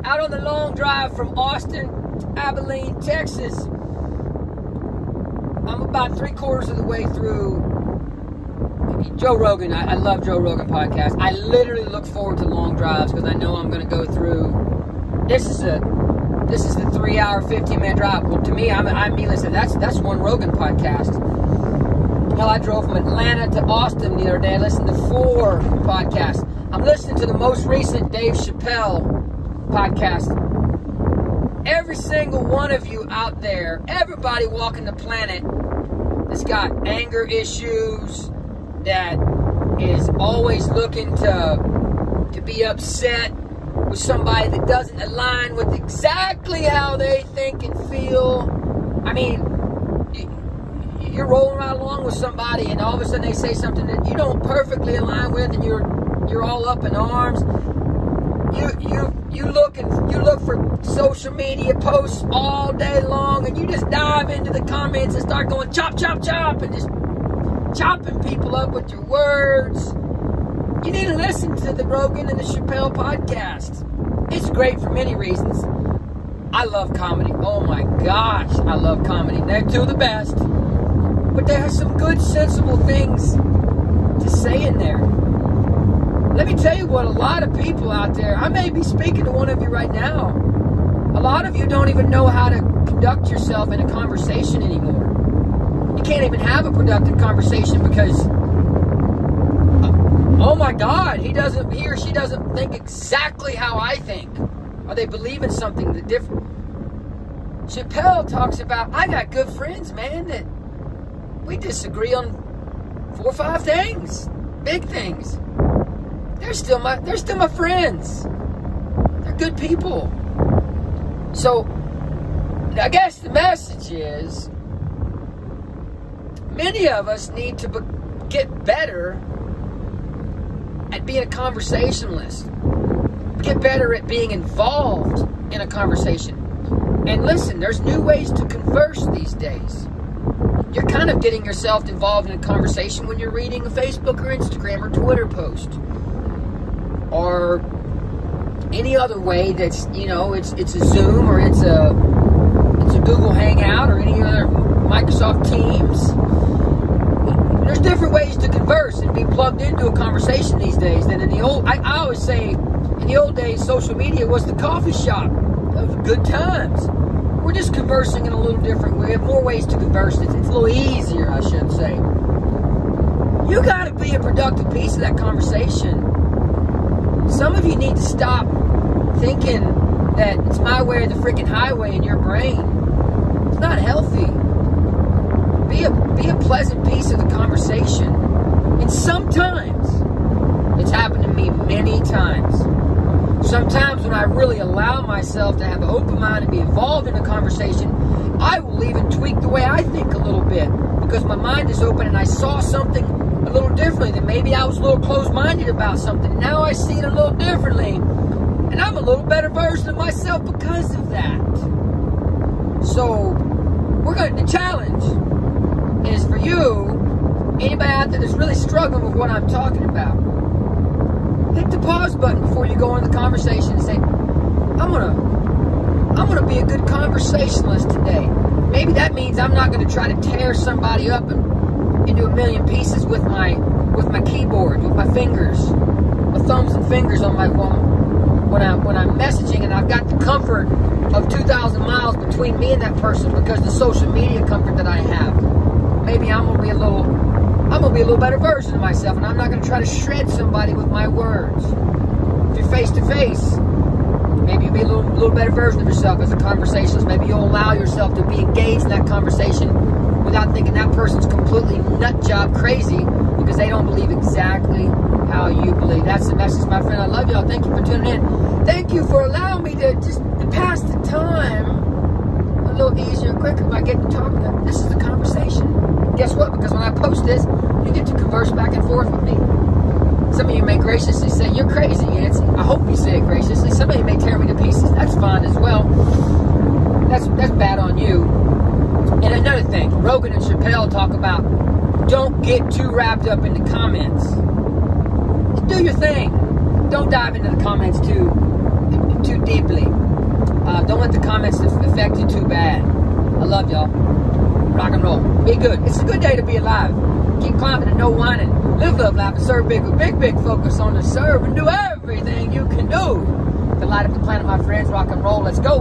out on the long drive from Austin to Abilene, Texas. I'm about 3/4 of the way through Joe Rogan. I love Joe Rogan podcast. I literally look forward to long drives because I know I'm going to go through. This is the 3-hour, 15-minute drive. Well, to me, I'm listening. That's one Rogan podcast. Hell, I drove from Atlanta to Austin the other day. I listened to 4 podcasts. I'm listening to the most recent Dave Chappelle podcast. Every single one of you out there, everybody walking the planet that's got anger issues, that is always looking to be upset with somebody that doesn't align with exactly how they think and feel. I mean, you're rolling right along with somebody and all of a sudden they say something that you don't perfectly align with and you're all up in arms. You look for social media posts all day long and you just dive into the comments and start going chop, chop, chop and just chopping people up with your words. You need to listen to the Rogan and the Chappelle podcast. It's great for many reasons. I love comedy. Oh my gosh, I love comedy. They're 2 of the best. But there are some good, sensible things to say in there. Let me tell you what, a lot of people out there, I may be speaking to one of you right now. A lot of you don't even know how to conduct yourself in a conversation anymore. You can't even have a productive conversation because, oh my God, he or she doesn't think exactly how I think. Or they believe in something that different. Chappelle talks about, I got good friends, man, that we disagree on 4 or 5 things, big things. They're still my friends. They're good people. So, I guess the message is, many of us need to get better at being a conversationalist. Get better at being involved in a conversation. And listen, there's new ways to converse these days. You're kind of getting yourself involved in a conversation when you're reading a Facebook or Instagram or Twitter post. Or any other way that's, it's a Zoom or it's a Google Hangout or any other Microsoft Teams. There's different ways to converse and be plugged into a conversation these days than in the old. I always say, in the old days, social media was the coffee shop of good times. We're just conversing in a little different way. We have more ways to converse. It's a little easier, I should say. You got to be a productive piece of that conversation. Some of you need to stop thinking that it's my way or the freaking highway in your brain. It's not healthy. Be a pleasant piece of the conversation. And sometimes, it's happened to me many times. Sometimes when I really allow myself to have an open mind and be involved in a conversation, I will even tweak the way I think a little bit because my mind is open and I saw something a little differently. That maybe I was a little closed-minded about something. Now I see it a little differently. And I'm a little better version of myself because of that. So, the challenge is for you, anybody out there that's really struggling with what I'm talking about, hit the pause button before you go into the conversation and say, I'm gonna be a good conversationalist today. Maybe that means I'm not gonna try to tear somebody up into a million pieces with my keyboard, with my fingers, my thumbs and fingers on my when I'm messaging and I've got the comfort of 2,000 miles between me and that person because the social media comfort that I have. Maybe I'm gonna be a little better version of myself, and I'm not gonna try to shred somebody with my words. If you're face to face, maybe you'll be a little better version of yourself as a conversationalist. Maybe you'll allow yourself to be engaged in that conversation without thinking that person's completely nut job crazy because they don't believe exactly how you believe. That's the message, my friend. I love y'all. Thank you for tuning in. Thank you for allowing me to just pass the time a little easier and quicker by getting to talking. This is a conversation. Guess what? Because when I post this, you get to converse back and forth with me. Some of you may graciously say, you're crazy, Yancey. I hope you say it graciously. Some of you may tear me to pieces. That's fine as well. That's bad on you. And another thing, Rogan and Chappelle talk about don't get too wrapped up in the comments. Just do your thing. Don't dive into the comments too deeply. Don't let the comments affect you too bad. I love y'all. Rock and roll. Be good. It's a good day to be alive. Keep climbing and no whining. Live, love, laugh, and serve big with big focus on the serve and do everything you can do to light up the planet, my friends. Rock and roll. Let's go.